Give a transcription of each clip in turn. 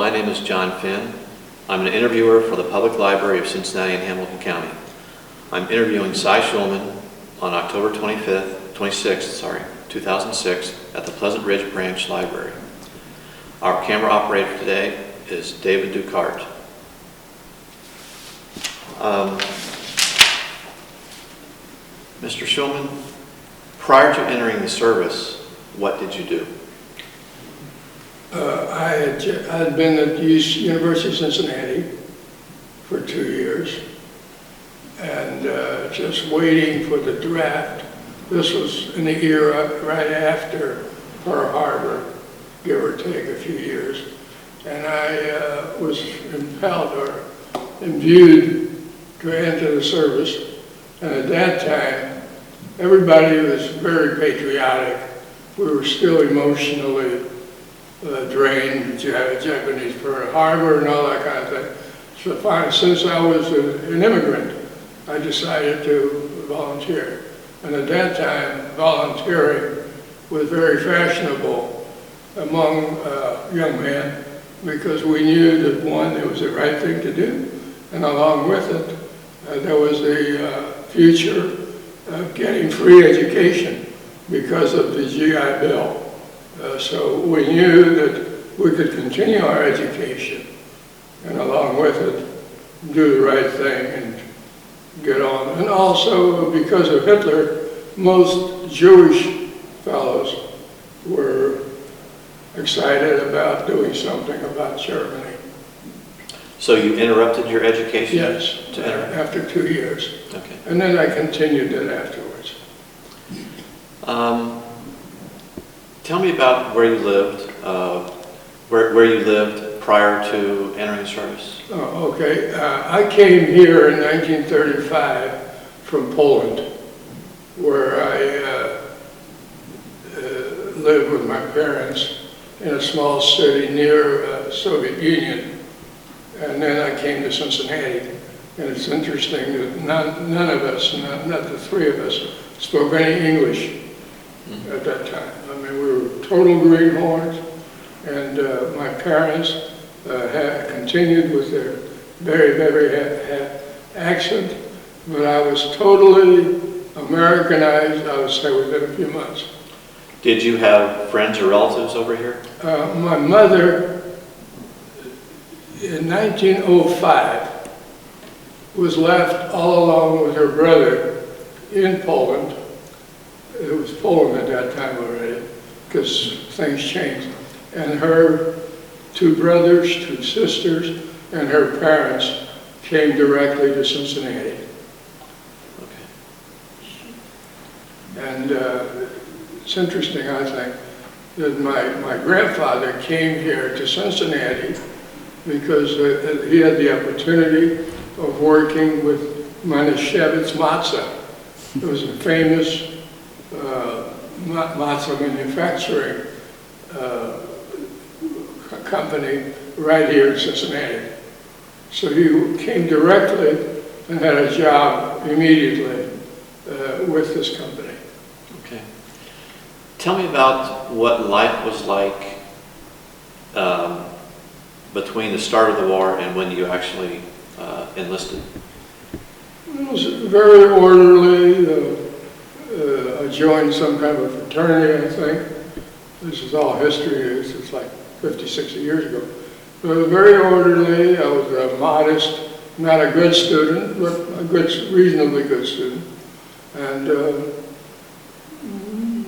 my name is John Finn. I'm an interviewer for the Public Library of Cincinnati and Hamilton County. I'm interviewing Silas Shulman on October 26th, 2006 at the Pleasant Ridge Branch Library. Our camera operator today is David Ducart. Mr. Shulman, prior to entering the service, what did you do? I had been at the University of Cincinnati for 2 years and just waiting for the draft. This was in the era right after Pearl Harbor, give or take a few years. And I was impelled or imbued to enter the service. And at that time, everybody was very patriotic. We were still emotionally drained, Japanese Pearl Harbor and all that kind of thing. So since I was an immigrant, I decided to volunteer. And at that time, volunteering was very fashionable among young men because we knew that, one, it was the right thing to do, and along with it, there was the future of getting free education because of the GI Bill. So we knew that we could continue our education and along with it, do the right thing and get on. And also because of Hitler, most Jewish fellows were excited about doing something about Germany. So you interrupted your education? Yes, to enter? After 2 years. Okay. And then I continued it afterwards. Tell me about where you lived, where you lived prior to entering the service. Oh, okay. I came here in 1935 from Poland, where I lived with my parents in a small city near the Soviet Union. And then I came to Cincinnati. And it's interesting that none of us, not the three of us, spoke any English at that time. I mean, we were total greenhorns, and my parents had continued with their very accent, but I was totally Americanized, I would say, within a few months. Did you have friends or relatives over here? My mother, in 1905, was left all alone with her brother in Poland. It was Poland at that time already, because things changed. And her 2 brothers, 2 sisters, and her parents came directly to Cincinnati. Okay. And it's interesting, I think, that my grandfather came here to Cincinnati because he had the opportunity of working with Manischewitz Matzah. It was a famous matzah manufacturing company right here in Cincinnati. So he came directly and had a job immediately with this company. Okay. Tell me about what life was like between the start of the war and when you actually enlisted. It was very orderly. I joined some kind of a fraternity, I think. This is all history. It's like 50, 60 years ago. But it was very orderly. I was modest, not a good student, but a reasonably good student. And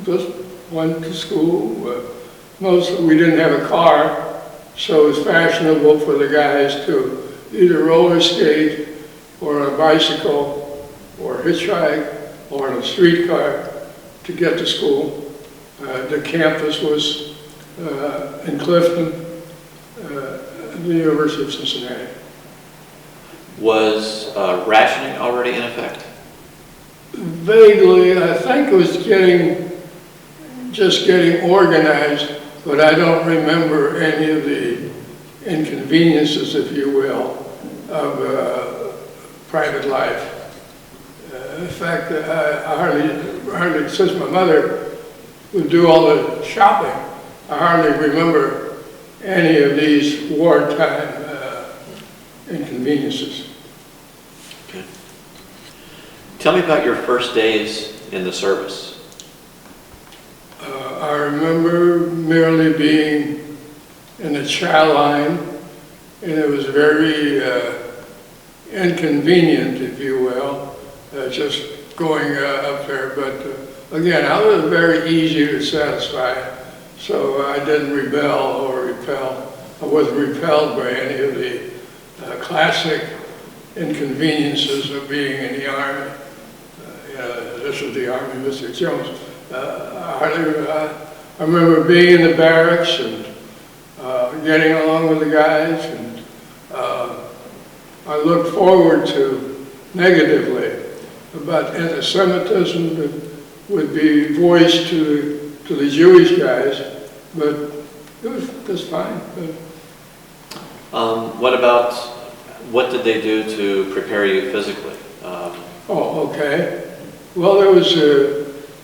just went to school. We didn't have a car, so it was fashionable for the guys to either roller skate or on a bicycle or hitchhike or on a streetcar to get to school. The campus was in Clifton, the University of Cincinnati. Was rationing already in effect? Vaguely, I think it was just getting organized, but I don't remember any of the inconveniences, if you will, of private life. In fact, I hardly, since my mother would do all the shopping, I hardly remember any of these wartime inconveniences. Okay. Tell me about your first days in the service. I remember merely being in the chow line, and it was very inconvenient, if you will, just going up there. But again, I was very easy to satisfy, so I didn't rebel or repel. I wasn't repelled by any of the classic inconveniences of being in the Army. This was the Army, Mr. Jones. I remember being in the barracks and getting along with the guys, and I looked forward to negatively about anti-Semitism that would be voiced to the Jewish guys, but it was just fine. What did they do to prepare you physically? Oh, okay. Well, there was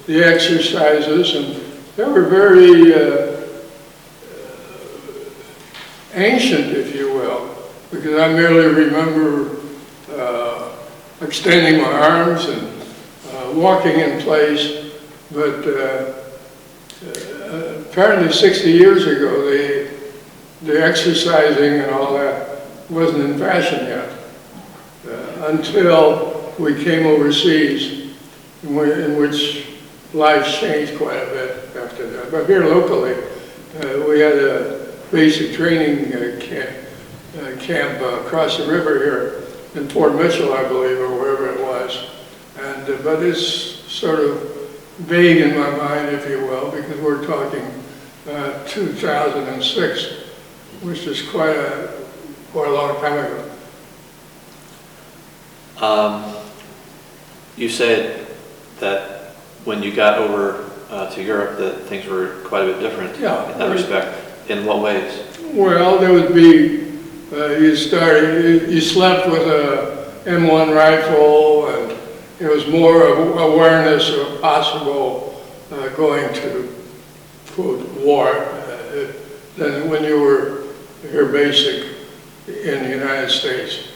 the exercises, and they were very ancient, if you will, because I merely remember extending my arms and walking in place, but apparently 60 years ago, the exercising and all that wasn't in fashion yet, until we came overseas, in which life changed quite a bit after that. But here locally, we had a basic training camp across the river here in Fort Mitchell, I believe, or wherever it was. And but it's sort of vague in my mind, if you will, because we're talking 2006, which is quite a long time ago. You said that when you got over to Europe that things were quite a bit different in that respect. In what ways? Well, there would be, you slept with a M1 rifle, and it was more of awareness of possible going to, quote, war than when you were here basic in the United States.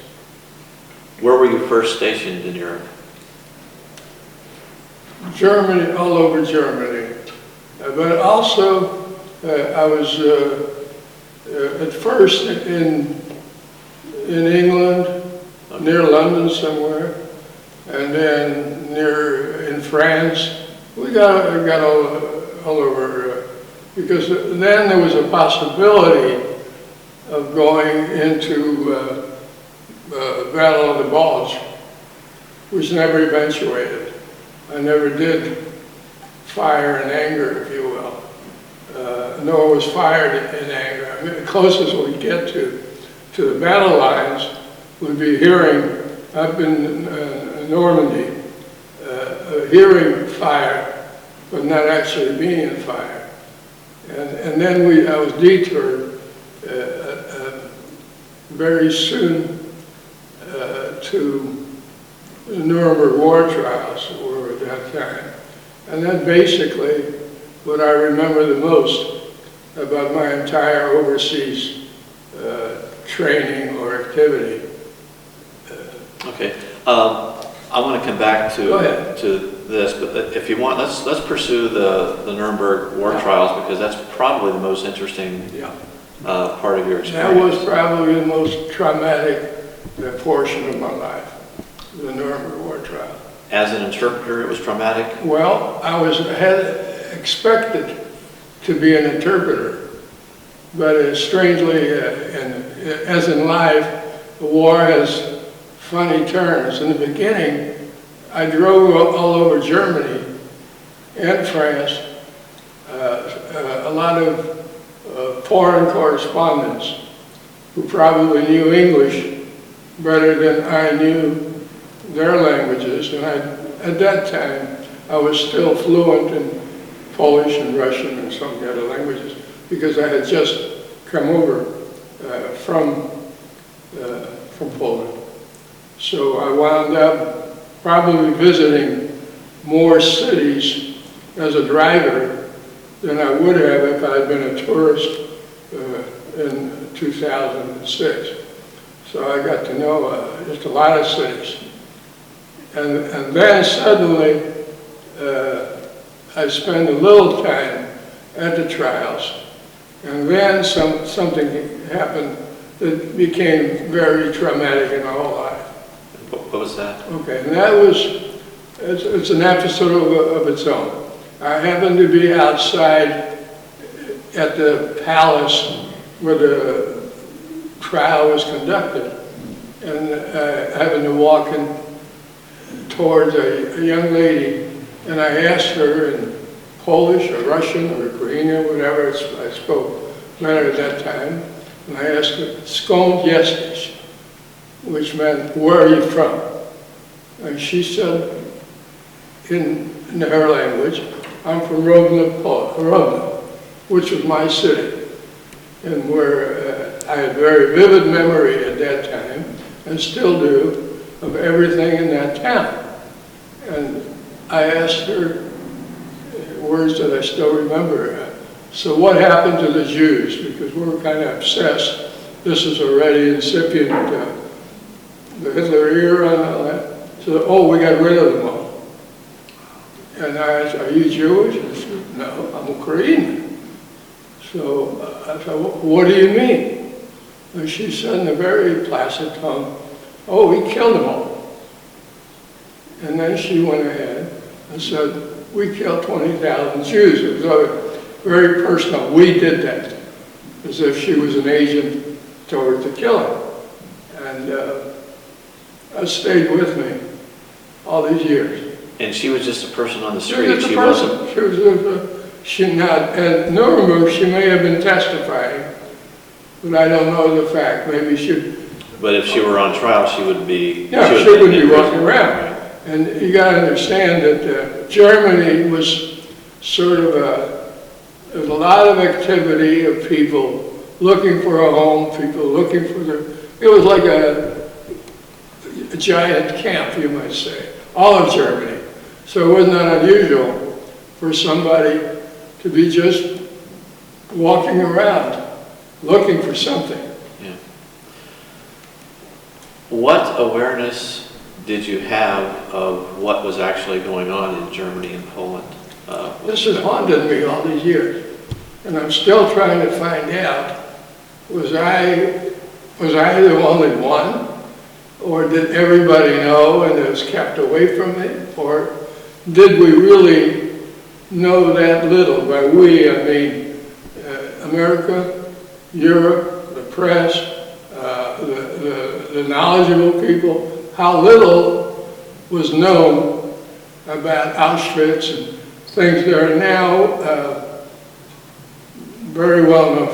Where were you first stationed in Europe? Germany, all over Germany. But also, I was at first in England, near London somewhere, and then in France. We got all over, because then there was a possibility of going into Battle of the Bulge, which never eventuated. I never did fire in anger, if you will, nor was fired in anger. I mean, the closest we'd get to the battle lines would be hearing, up in Normandy, hearing fire, but not actually being in fire. And then I was detoured very soon to the Nuremberg war trials were at that time. And then basically what I remember the most about my entire overseas training or activity. Okay. I want to come back to this, but if you want, let's pursue the Nuremberg war trials, because that's probably the most interesting part of your experience. That was probably the most traumatic portion of my life, the Nuremberg war trial. As an interpreter, it was traumatic? Well, had expected to be an interpreter, but strangely, as in life, the war has funny turns. In the beginning, I drove all over Germany and France, a lot of foreign correspondents who probably knew English better than I knew their languages. And at that time, I was still fluent in Polish and Russian and some of the other languages, because I had just come over from Poland. So I wound up probably visiting more cities as a driver than I would have if I had been a tourist in 2006. So I got to know just a lot of cities. And then suddenly, I spent a little time at the trials, and then something happened that became very traumatic in my whole life. What was that? Okay, and that was, it's an episode of its own. I happened to be outside at the palace where the trial was conducted, and I happened to walk in towards a young lady, and I asked her in Polish or Russian or Ukrainian, whatever I spoke better at that time, and I asked her, "Skąd jesteś?" which meant, "Where are you from?" And she said, in her language, "I'm from Rovno," which was my city, and where I had very vivid memory at that time, and still do, of everything in that town. And I asked her words that I still remember. So what happened to the Jews? Because we were kind of obsessed. This is already incipient, the Hitler era and all that. So, oh, we got rid of them all. And I asked, "Are you Jewish?" And she said, "No, I'm Ukrainian." So I said, "What do you mean?" And she said in a very placid tone, "Oh, we killed them all." And then she went ahead and said, "We killed 20,000 Jews." It was very personal. We did that, as if she was an agent towards the killing. And that stayed with me all these years. And she was just a person on the She street. was just a person. She was she not at Nuremberg. She may have been testifying, but I don't know the fact. Maybe she. But if she were on trial, she would be. Yeah, she would be walking around. And you got to understand that Germany was sort of there was a lot of activity of people looking for a home, people looking for it was like a giant camp, you might say, all of Germany. So it was not unusual for somebody to be just walking around looking for something. Yeah. What awareness did you have of what was actually going on in Germany and Poland? This has haunted me all these years, and I'm still trying to find out, was I the only one, or did everybody know and it was kept away from me, or did we really know that little? By we, I mean America, Europe, the press, the knowledgeable people. How little was known about Auschwitz and things that are now very well known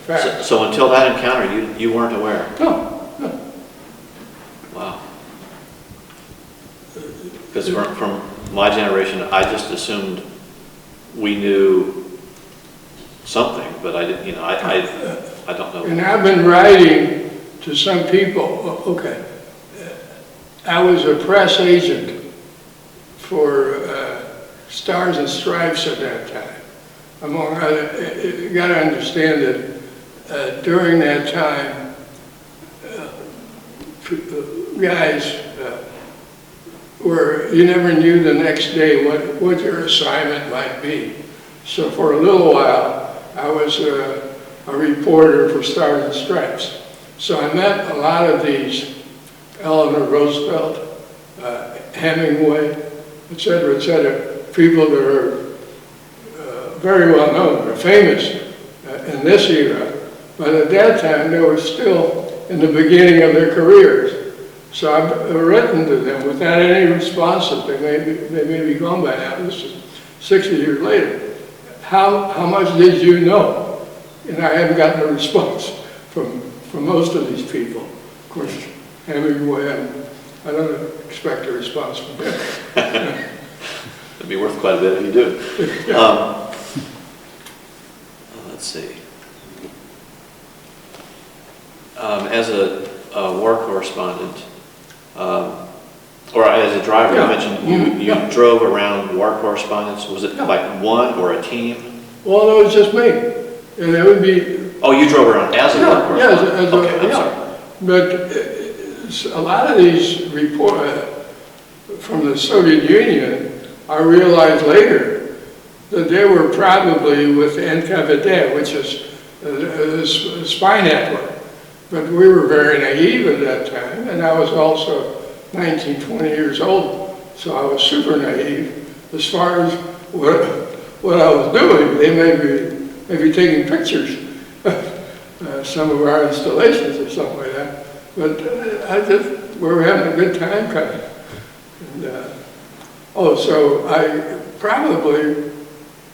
facts. So until that encounter, you weren't aware? No. Wow. Because from my generation, I just assumed we knew something, but I didn't. I don't know. And I've been writing to some people. Okay. I was a press agent for Stars and Stripes at that time. Among other, you got to understand that during that time, guys you never knew the next day what your assignment might be. So for a little while, I was a reporter for Stars and Stripes. So I met a lot of these, Eleanor Roosevelt, Hemingway, et cetera, people that are very well known, are famous in this era, but at that time they were still in the beginning of their careers. So I've written to them without any responses. They may be gone by now. This is 60 years later. How much did you know? And I haven't gotten a response from most of these people. Of course, Hemingway, I don't expect a response from him. It'd be worth quite a bit if you do. Yeah. Let's see. As a war correspondent, or as a driver, Yeah. you mentioned you drove around war correspondents. Was it like one or a team? Well, it was just me. And it would be Oh, you drove around as a war correspondent? Yeah, Okay, I'm yeah. sorry. But a lot of these reports from the Soviet Union, I realized later that they were probably with NKVD, which is a spy network. But we were very naive at that time, and I was also 19, 20 years old, so I was super naive as far as what I was doing. They may be taking pictures of some of our installations or something like that. But we were having a good time kind of. And, so I probably,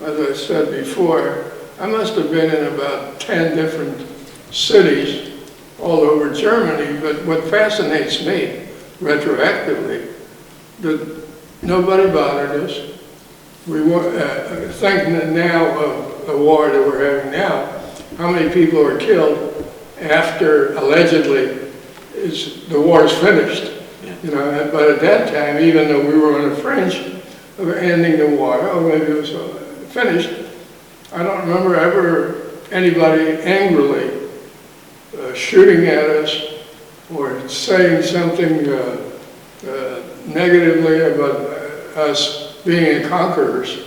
as I said before, I must have been in about 10 different cities all over Germany, but what fascinates me, retroactively, that nobody bothered us. We think now of the war that we're having now, how many people are killed after allegedly the war is finished. Yeah. You know, but at that time, even though we were on the fringe of ending the war, or maybe it was finished, I don't remember ever anybody angrily shooting at us or saying something negatively about us being conquerors.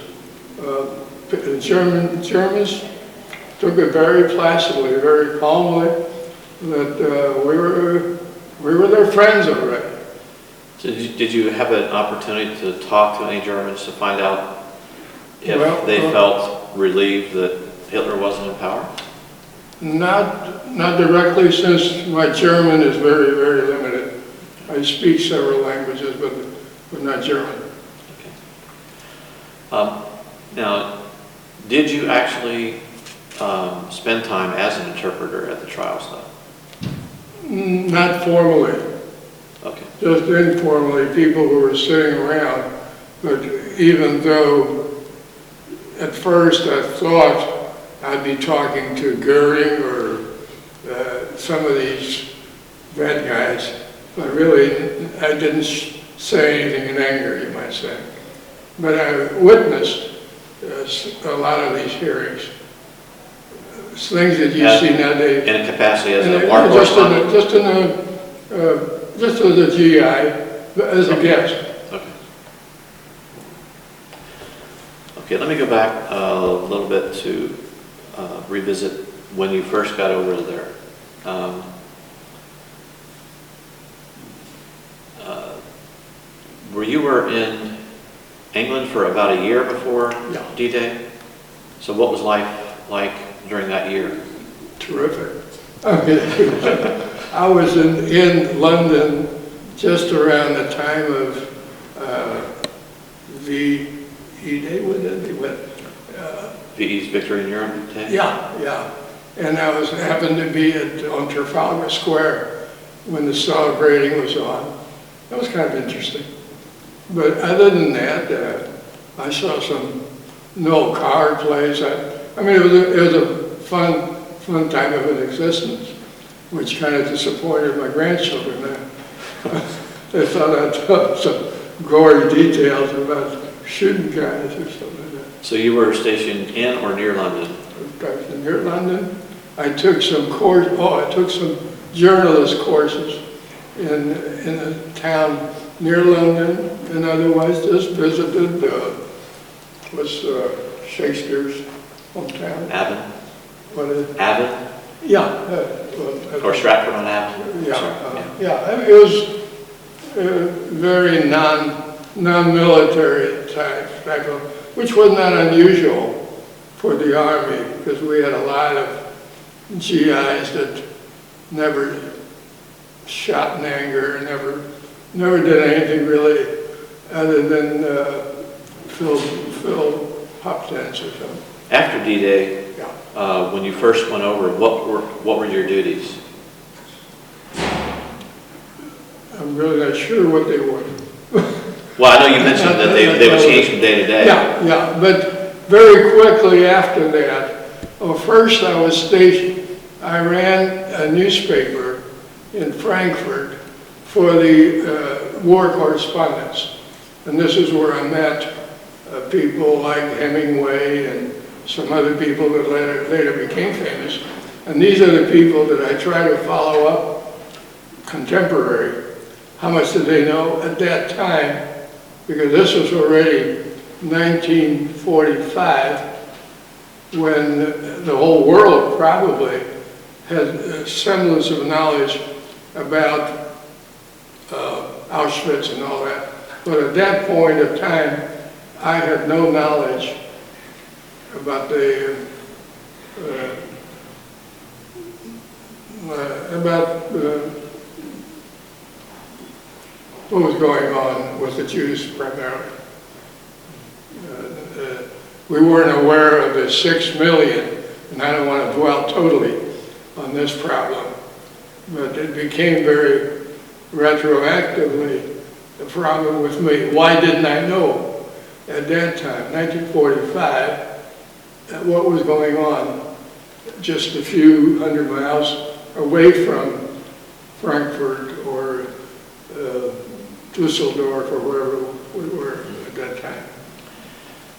The Germans took it very placidly, very calmly, that we were their friends already. So did you have an opportunity to talk to any Germans to find out if they felt relieved that Hitler wasn't in power? Not directly, since my German is very, very limited. I speak several languages, but not German. Okay. Now, did you actually spend time as an interpreter at the trials, though? Not formally. Okay. Just informally, people who were sitting around. But even though at first I thought I'd be talking to Goering or some of these bad guys, but really I didn't say anything in anger, you might say. But I witnessed a lot of these hearings. It's things that you see nowadays. In a capacity as a war correspondent? Just as a GI, as a guest. Okay. Okay, let me go back a little bit to revisit when you first got over there. You were in England for about a year before D-Day? So what was life like during that year? Terrific. I was in London just around the time of the E-Day, was it? VE's victory in Europe Day? Yeah. And I happened to be on Trafalgar Square when the celebrating was on. That was kind of interesting. But other than that, I saw some old card plays. I mean, it was a fun time of an existence, which kind of disappointed my grandchildren. They thought I'd tell some gory details about shooting guys or something like that. So you were stationed in or near London? I was near London. I took some journalist courses in the town near London, and otherwise just visited Shakespeare's hometown. Avon? What is it? Avon? Yeah. Or Stratford on Avon? Yeah. I mean, it was very non-military type of, which was not unusual for the Army, because we had a lot of GIs that never shot in anger, never did anything really other than fill pop tents or something. After D-Day, when you first went over, what were your duties? I'm really not sure what they were. Well, I know you mentioned that they would change from day to day. Yeah, but very quickly after that, first I was stationed, I ran a newspaper in Frankfurt for the war correspondents. And this is where I met people like Hemingway and some other people that later became famous. And these are the people that I try to follow up, contemporary. How much did they know at that time? Because this was already 1945, when the whole world probably had a semblance of knowledge about Auschwitz and all that. But at that point of time, I had no knowledge about what was going on with the Jews primarily. We weren't aware of the 6 million, and I don't want to dwell totally on this problem, but it became very retroactively the problem with me. Why didn't I know at that time, 1945, what was going on just a few hundred miles away from Frankfurt or Dusseldorf or wherever we were at that time.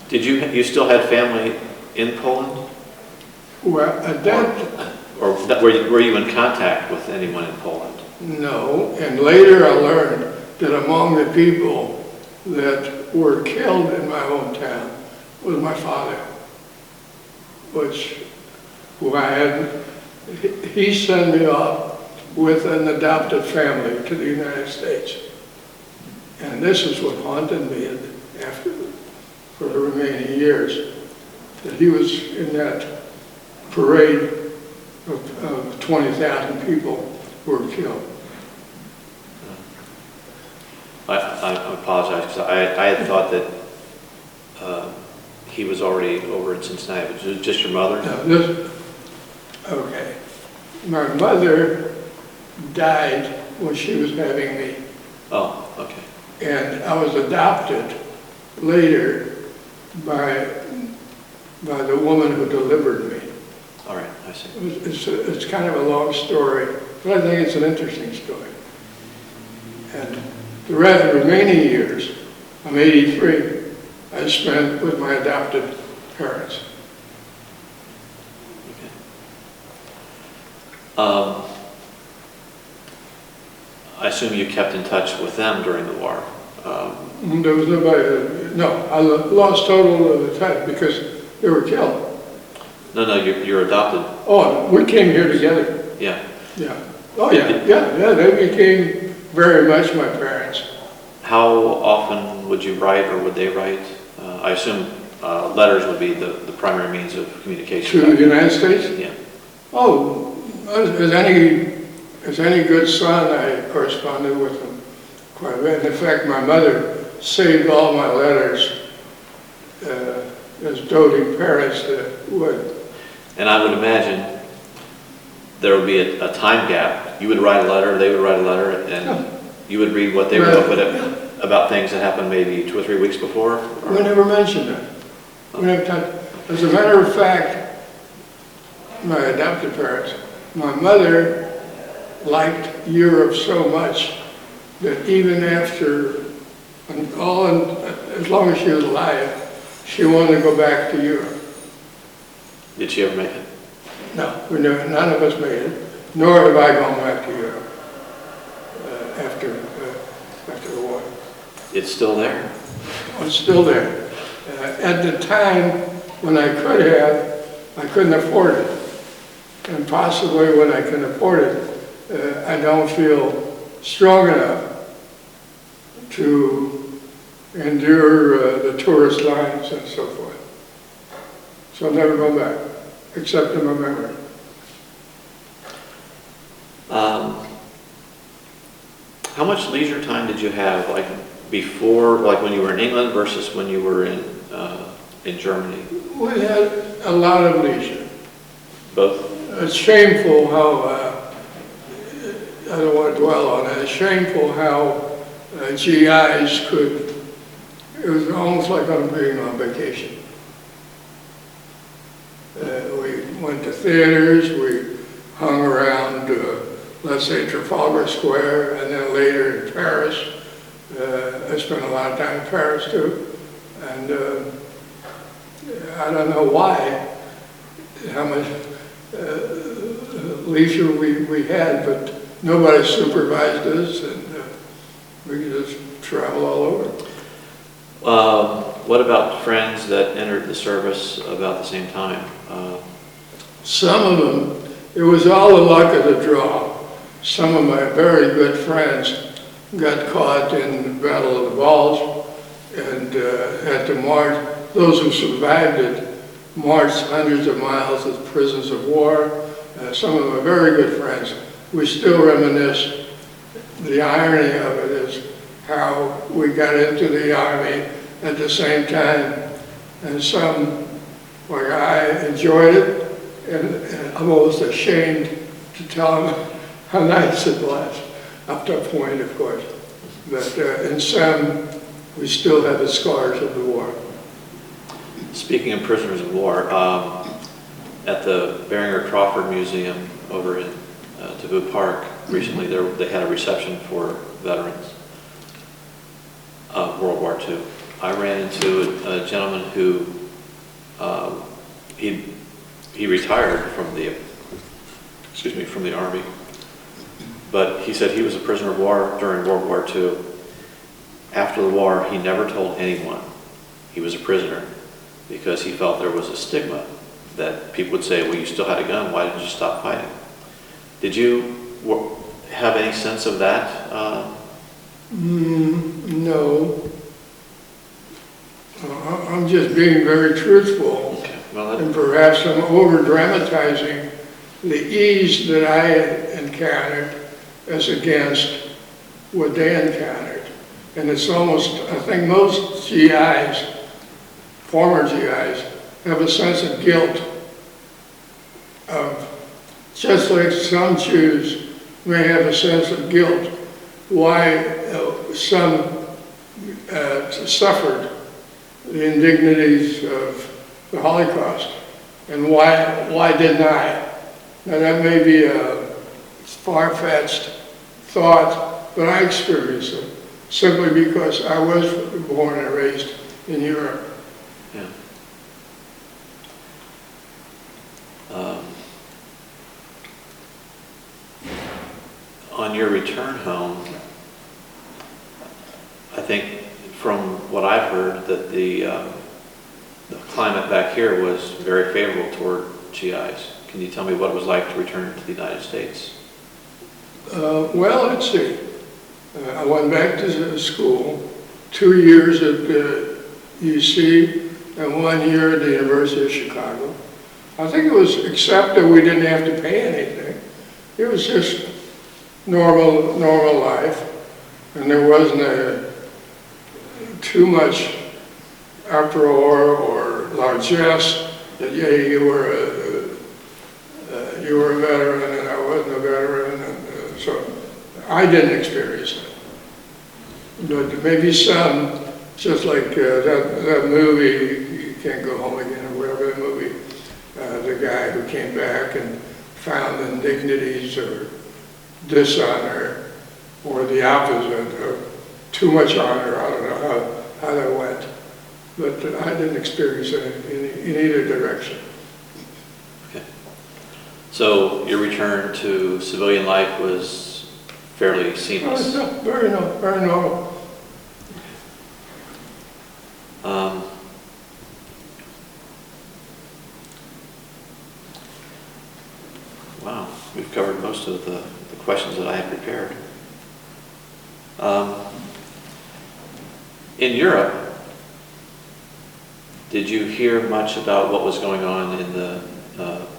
Did you still had family in Poland? Well, at that... Or were you in contact with anyone in Poland? No, and later I learned that among the people that were killed in my hometown was my father, he sent me off with an adopted family to the United States. And this is what haunted me after, for the remaining years, that he was in that parade of 20,000 people who were killed. I apologize, because I had thought that he was already over in Cincinnati. Was it just your mother? No, okay. My mother died when she was having me. Oh, okay. And I was adopted later by the woman who delivered me. All right, I see. It's kind of a long story, but I think it's an interesting story. And the remaining years, I'm 83, I spent with my adopted parents. Okay. I assume you kept in touch with them during the war. There was nobody, no, I lost total of the time because they were killed. No, you're adopted. Oh, we came here together. Yeah. Yeah. Oh, yeah, they became very much my parents. How often would you write, or would they write? I assume letters would be the primary means of communication. To the United States? Yeah. Oh, as any good son, I corresponded with them quite a bit. In fact, my mother saved all my letters as doting parents would. And I would imagine there would be a time gap. You would write a letter, they would write a letter, and you would read what they wrote, but about things that happened maybe 2 or 3 weeks before? Or? We never mentioned that. We never as a matter of fact, my adopted parents, my mother liked Europe so much that even after, as long as she was alive, she wanted to go back to Europe. Did she ever make it? No, none of us made it, nor have I gone back to Europe after the war. It's still there? It's still there. At the time when I could have, I couldn't afford it. And possibly when I can afford it, I don't feel strong enough to endure the tourist lines and so forth. So I'll never go back, except in my memory. How much leisure time did you have, like before, like when you were in England versus when you were in Germany? We had a lot of leisure. Both? It's shameful how, I don't want to dwell on it, it's shameful how GIs could, it was almost like I'm being on vacation. We went to theaters, we hung around, let's say Trafalgar Square, and then later in Paris. I spent a lot of time in Paris too. And I don't know why, how much, leisure we had, but nobody supervised us, and we could just travel all over. What about friends that entered the service about the same time? Some of them, it was all the luck of the draw. Some of my very good friends got caught in the Battle of the Bulge and had to march. Those who survived it marched hundreds of miles as prisoners of war. Some of my very good friends, we still reminisce. The irony of it is how we got into the Army at the same time, and some, like I, enjoyed it, and I'm almost ashamed to tell them how nice it was, up to a point, of course. But in some, we still have the scars of the war. Speaking of prisoners of war, at the Beringer Crawford Museum over in Taboo Park recently, they had a reception for veterans of World War II. I ran into a gentleman who he retired from the Army, but he said he was a prisoner of war during World War II. After the war, he never told anyone he was a prisoner because he felt there was a stigma that people would say, well, you still had a gun, why didn't you stop fighting? Did you have any sense of that? No. I'm just being very truthful. Okay. Well, And perhaps I'm over-dramatizing the ease that I encountered as against what they encountered. And it's almost, I think most GIs, former GIs, have a sense of guilt of, just like some Jews may have a sense of guilt, why some suffered the indignities of the Holocaust, and why didn't I? Now that may be a far-fetched thought, but I experienced it simply because I was born and raised in Europe. yeah. On your return home, I think from what I've heard that the climate back here was very favorable toward GIs. Can you tell me what it was like to return to the United States? Well, let's see. I went back to school, 2 years at UC and 1 year at the University of Chicago. I think it was accepted we didn't have to pay anything. It was just normal life, and there wasn't too much uproar or largesse that you were a veteran and I wasn't a veteran, and so I didn't experience it. But maybe some, just like that movie, You Can't Go Home Again, or whatever the movie, the guy who came back and found indignities or dishonor, or the opposite, or too much honor. I don't know how that went, but I didn't experience it in either direction. Okay. So your return to civilian life was fairly seamless? No, very normal. Wow, we've covered most of the questions that I had prepared. In Europe, did you hear much about what was going on in the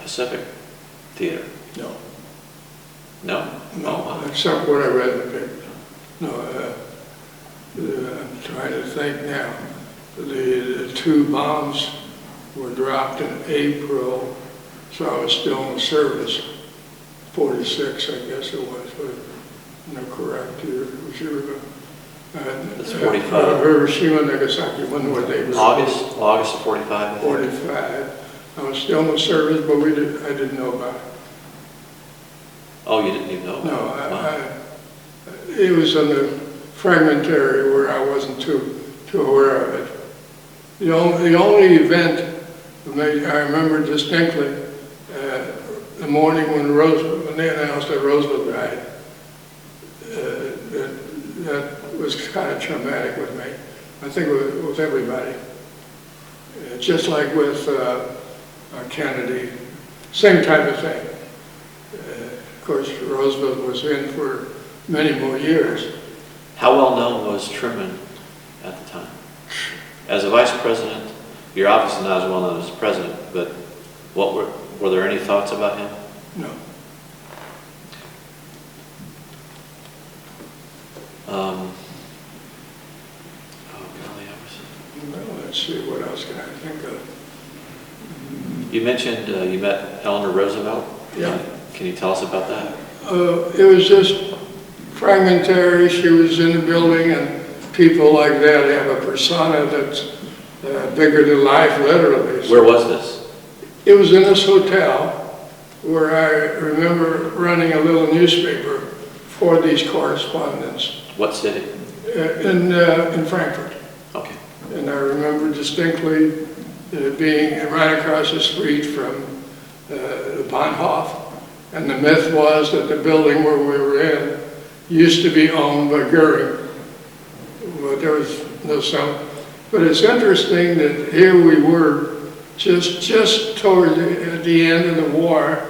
Pacific theater? No. No? No, Oh, wow. except what I read in the paper. No, I'm trying to think now. The 2 bombs were dropped in April, so I was still in service. 46, I guess it was, but no correct year. Was you It's 45. Hiroshima, Nagasaki, when were they? August of 45, I think. 45. I was still in service, but I didn't know about it. Oh, you didn't even know about No, it? Wow. it was in the fragmentary where I wasn't too aware of it. The only event I remember distinctly, the morning when when they announced that Roosevelt died, that was kind of traumatic with me. I think with everybody. Just like with Kennedy, same type of thing. Of course, Roosevelt was in for many more years. How well known was Truman at the time? As a vice president, you're obviously not as well known as president, but were there any thoughts about him? No. Well, let's see, what else can I think of? You mentioned you met Eleanor Roosevelt. Yeah. Can you tell us about that? It was just fragmentary. She was in the building, and people like that have a persona that's bigger than life, literally. Where was this? It was in this hotel where I remember running a little newspaper for these correspondents. What city? In Frankfurt. Okay. And I remember distinctly being right across the street from the Bahnhof. And the myth was that the building where we were in used to be owned by Goering. But there was no sound. But it's interesting that here we were just toward the end of the war,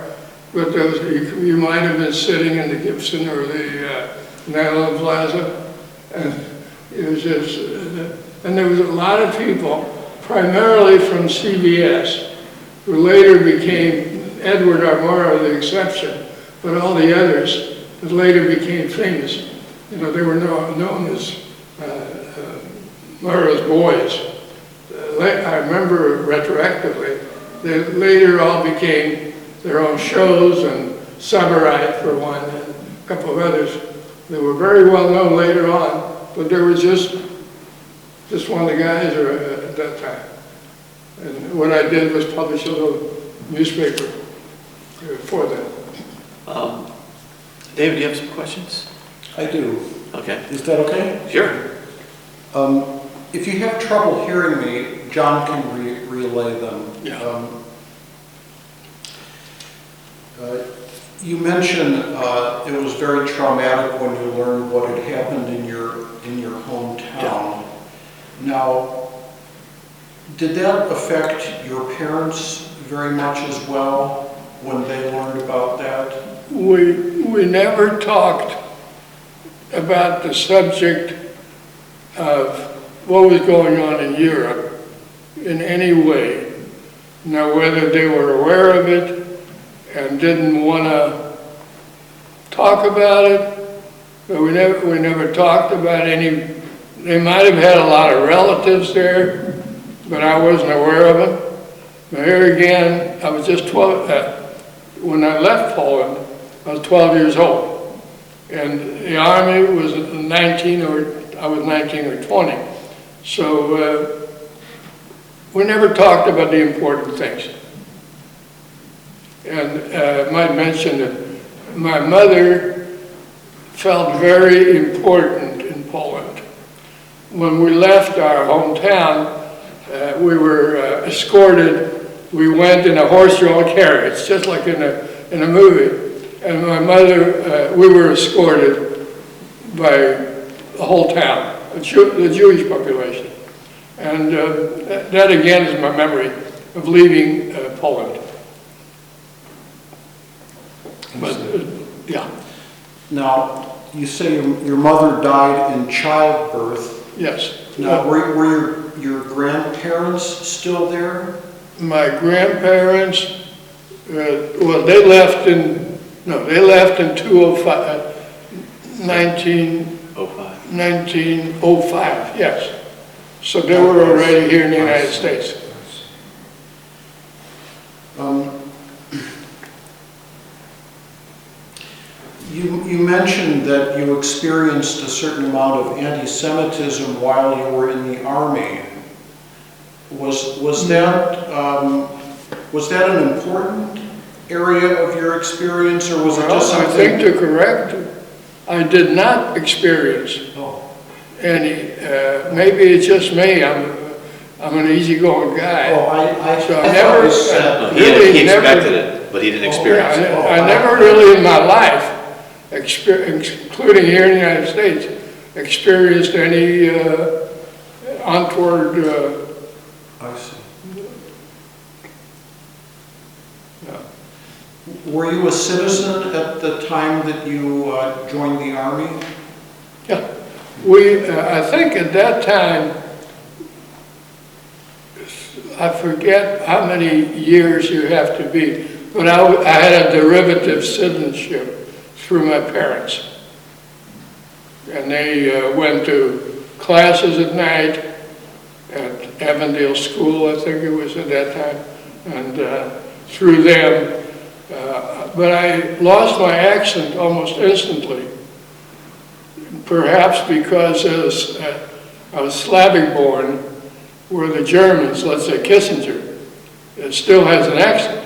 but you might have been sitting in the Gibson or the Netherlands Plaza, and it was just, and there was a lot of people, primarily from CBS, who later became, Edward R. Murrow the exception, but all the others that later became famous. You know, they were known as Murrow's boys. I remember retroactively, they later all became their own shows, and Samurai for one, and a couple of others. They were very well known later on, but they were just one of the guys at that time. And what I did was publish a little newspaper for them. David, do you have some questions? I do. Okay. Is that okay? Sure. If you have trouble hearing me, John can relay them. Yeah. You mentioned it was very traumatic when you learned what had happened in your hometown. Yeah. Now, did that affect your parents very much as well when they learned about that? We never talked about the subject of what was going on in Europe in any way. Now, whether they were aware of it and didn't want to talk about it, but we never talked about any. They might have had a lot of relatives there, but I wasn't aware of it. But here again, I was just 12. When I left Poland, I was 12 years old. And the army was 19 or, I was 19 or 20. So we never talked about the important things. And I might mention that my mother felt very important in Poland. When we left our hometown, we were escorted. We went in a horse-drawn carriage, just like in a movie. And my mother, we were escorted by the whole town, the Jewish population. And that again is my memory of leaving Poland. But yeah. Now, you say your mother died in childbirth. Yes. Now, were your grandparents still there? My grandparents, well, they left in 1905, yes. So they were already here in the United States. You mentioned that you experienced a certain amount of anti-Semitism while you were in the Army. Was that an important area of your experience, or was it just something? I think to correct, I did not experience any. Maybe it's just me. I'm an easygoing guy. Oh, So He expected it. but he didn't Oh, experience it. yeah, I never really in my life, including here in the United States, experienced any untoward, I see. no. Were you a citizen at the time that you joined the Army? Yeah, I think at that time, I forget how many years you have to be, but I had a derivative citizenship through my parents. And they went to classes at night at Avondale School, I think it was at that time, and through them. But I lost my accent almost instantly, perhaps because I was Slavic born, where the Germans, let's say Kissinger, still has an accent.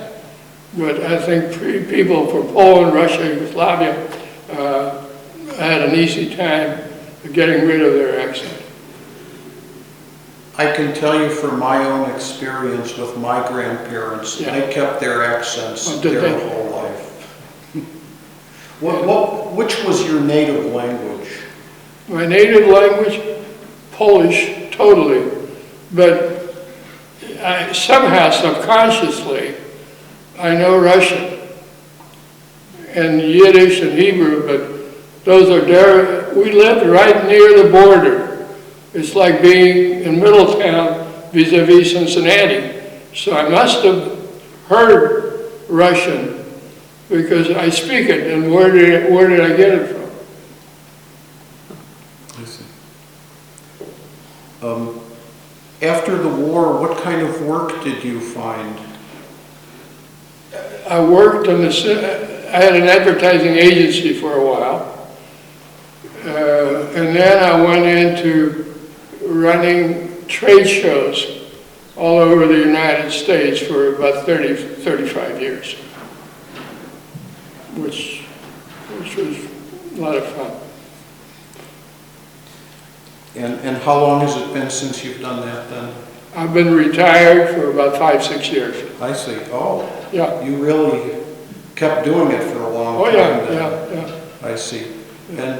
But I think people from Poland, Russia, Yugoslavia had an easy time getting rid of their accent. I can tell you from my own experience with my grandparents, Yeah. they kept their accents Oh, did their they? whole life. Which was your native language? My native language, Polish, totally. But somehow, subconsciously, I know Russian and Yiddish and Hebrew, but those are we lived right near the border. It's like being in Middletown vis-a-vis Cincinnati. So I must have heard Russian because I speak it, and where did I get it from? I see. After the war, what kind of work did you find? I worked I had an advertising agency for a while. And then I went into running trade shows all over the United States for about 35 years, which was a lot of fun. And how long has it been since you've done that then? I've been retired for about 5-6 years. I see. Oh, Yeah. you really kept doing it for a long Oh, time yeah, then. yeah. I see. And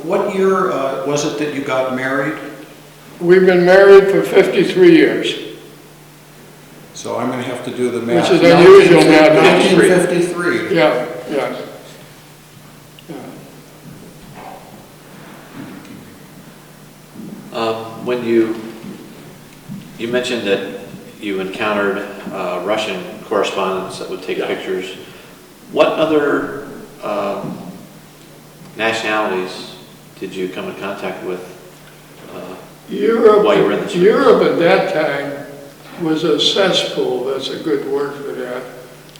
what year was it that you got married? We've been married for 53 years. So I'm going to have to do the math. Which is unusual nowadays. 1953. Yeah, yeah. When you mentioned that you encountered Russian correspondents that would take pictures, what other nationalities did you come in contact with Europe, while you were in the service? Europe at that time was a cesspool, that's a good word for that,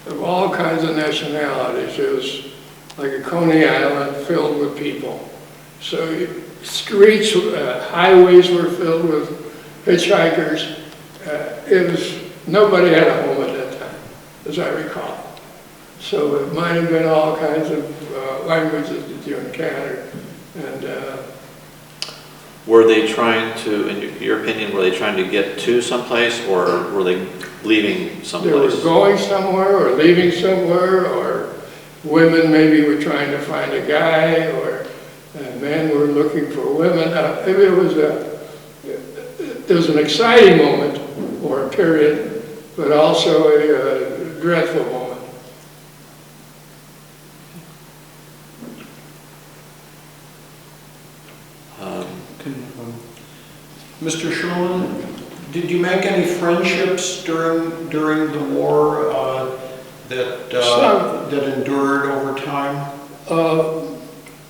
of all kinds of nationalities. It was like a Coney Island filled with people. So streets, highways were filled with hitchhikers. Nobody had a home at that time, as I recall. So it might have been all kinds of languages that you encountered. And were they trying to, in your opinion, were they trying to get to someplace, or were they leaving someplace? they were going somewhere or leaving somewhere, or women maybe were trying to find a guy, or men were looking for women. There was an exciting moment or a period, but also a dreadful moment. Mr. Shulman, did you make any friendships during the war that endured over time?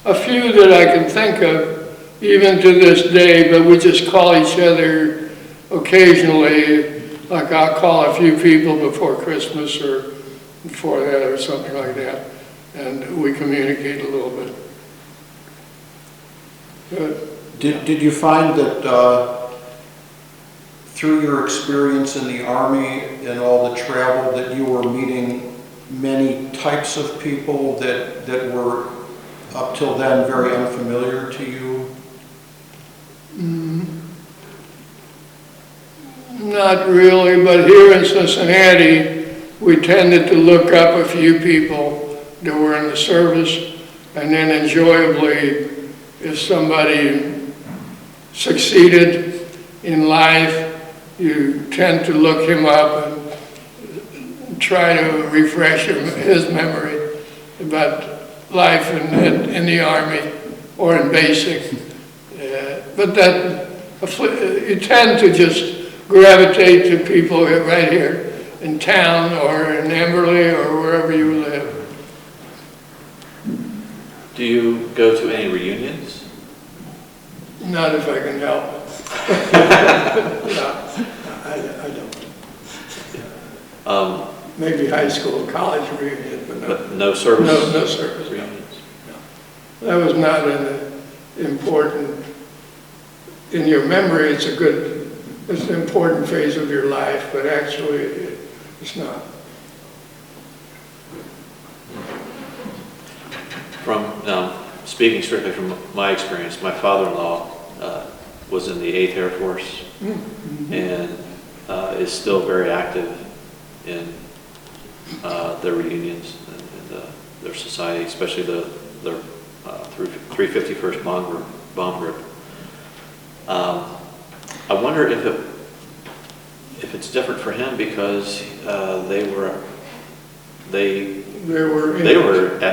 A few that I can think of, even to this day, but we just call each other occasionally. Like I'll call a few people before Christmas or before that or something like that, and we communicate a little bit. Did you find that through your experience in the Army and all the travel that you were meeting many types of people that were up till then very unfamiliar to you? Not really, but here in Cincinnati, we tended to look up a few people that were in the service, and then enjoyably, if somebody succeeded in life, you tend to look him up and try to refresh his memory about life in the Army or in basic. But that you tend to just gravitate to people right here in town or in Emberley or wherever you live. Do you go to any reunions? Not if I can help it. No, I don't. Maybe high school, college reunion, but no service? No service reunions? No. That was not an important, in your memory it's an important phase of your life, but actually it's not. Speaking strictly from my experience, my father-in-law was in the 8th Air Force and is still very active in their reunions and their society, especially their 351st bomb group. I wonder if it's different for him because they were at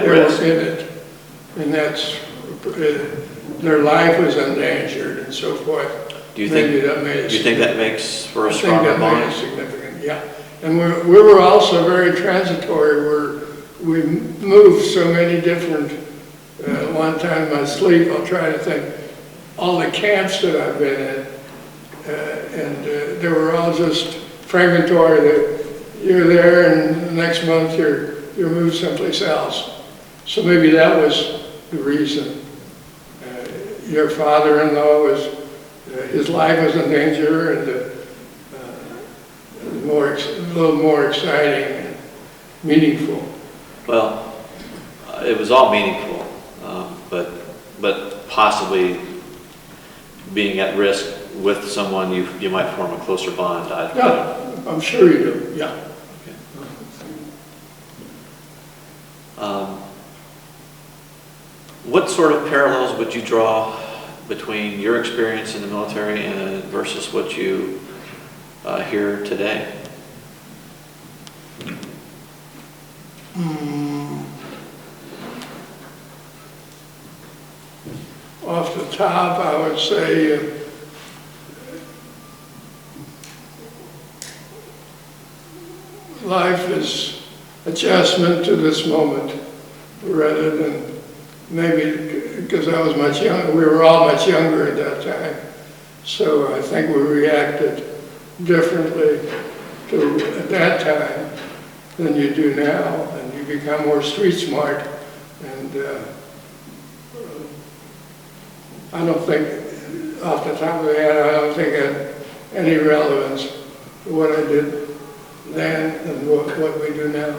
risk. In it. And that's, their life was endangered and so forth. Do you think that makes for a stronger bond? I think that made it significant, yeah. And we were also very transitory. We moved so many different, one time in my sleep, I'll try to think, all the camps that I've been in, and they were all just fragmentary, that you're there and the next month you're moved someplace else. So maybe that was the reason. Your father-in-law his life was in danger and a little more exciting and meaningful. Well, it was all meaningful, but possibly being at risk with someone you might form a closer bond. Yeah, I'm sure you do, yeah. Okay. What sort of parallels would you draw between your experience in the military and versus what you hear today? Off the top, I would say life is adjustment to this moment rather than maybe because I was much younger, we were all much younger at that time. So I think we reacted differently at that time than you do now, and you become more street smart. And I don't think, off the top of the head, I don't think it had any relevance to what I did then and what we do now.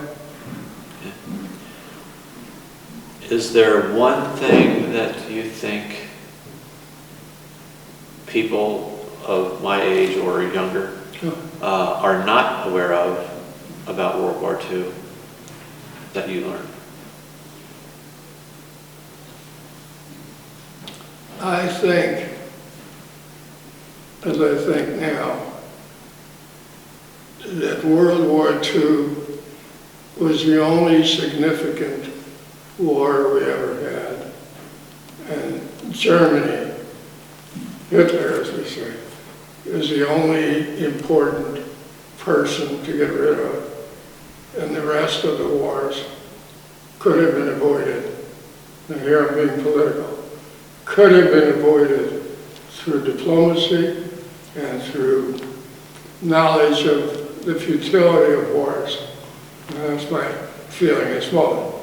Is there one thing that you think people of my age or younger are not aware of about World War II that you learned? I think, as I think now, that World War II was the only significant war we ever had. And Germany, Hitler, as we say, is the only important person to get rid of. And the rest of the wars could have been avoided. And here I'm being political. Could have been avoided through diplomacy and through knowledge of the futility of wars. And that's my feeling at this moment.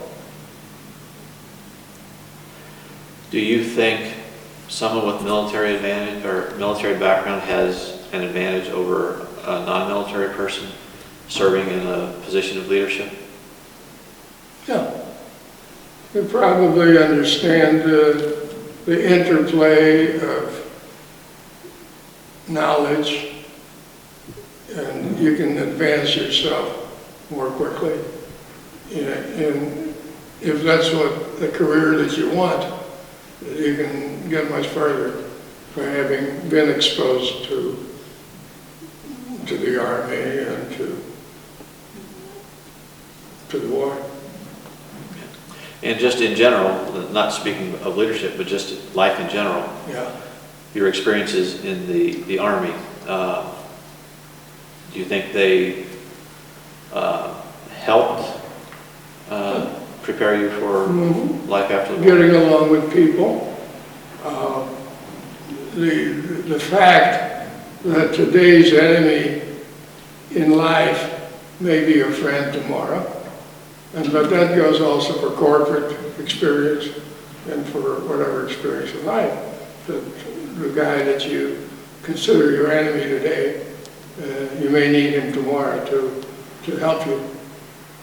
Do you think someone with military advantage or military background has an advantage over a non-military person serving in a position of leadership? Yeah. You probably understand the interplay of knowledge, and you can advance yourself more quickly. And if that's what the career that you want, you can get much further by having been exposed to the Army and to the war. And just in general, not speaking of leadership, but just life in general, Yeah. your experiences in the Army, do you think they helped prepare you for life after the war? Getting along with people. The fact that today's enemy in life may be your friend tomorrow, but that goes also for corporate experience and for whatever experience in life. The guy that you consider your enemy today, you may need him tomorrow to help you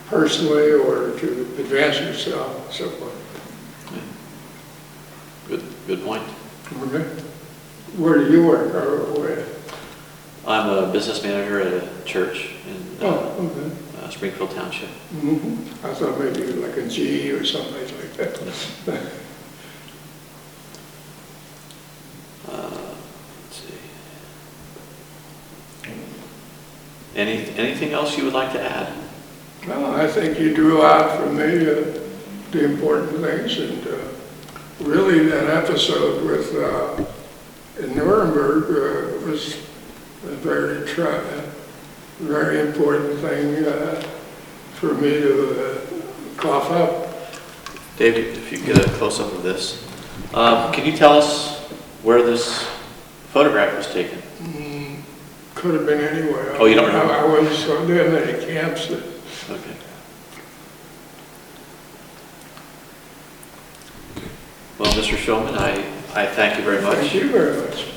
personally or to advance yourself, and so forth. Good point. Okay. Where do you work, or where? I'm a business manager at a church in Okay. Springfield Township. I thought maybe like a G or something like that. Let's see. Anything else you would like to add? Well, I think you drew out for me the important things, and really that episode with in Nuremberg was a very important thing for me to cough up. David, if you could get a close-up of this. Can you tell us where this photograph was taken? Could have been anywhere. Oh, you don't remember? I was so there many camps that. Okay. Well, Mr. Shulman, I thank you very much. Thank you very much.